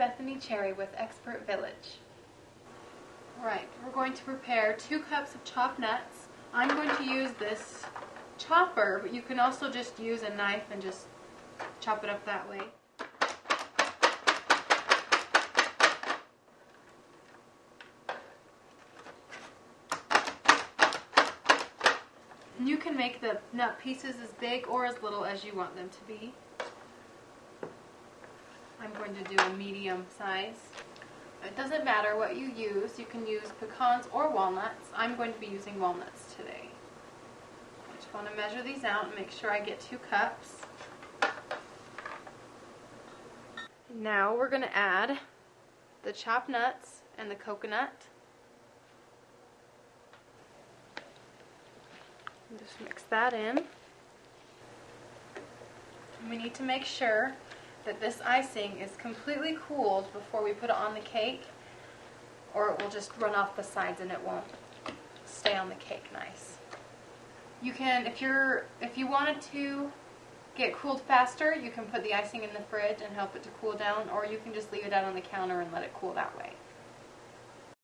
Bethany Cherry with Expert Village. Alright, we're going to prepare 2 cups of chopped nuts. I'm going to use this chopper, but you can also just use a knife and just chop it up that way. You can make the nut pieces as big or as little as you want them to be. I'm going to do a medium size. It doesn't matter what you use. You can use pecans or walnuts. I'm going to be using walnuts today. I just want to measure these out and make sure I get 2 cups. Now we're going to add the chopped nuts and the coconut. Just mix that in. And we need to make sure that this icing is completely cooled before we put it on the cake, or it will just run off the sides and it won't stay on the cake nice. You can, if you wanted to get cooled faster, you can put the icing in the fridge and help it to cool down, or you can just leave it out on the counter and let it cool that way.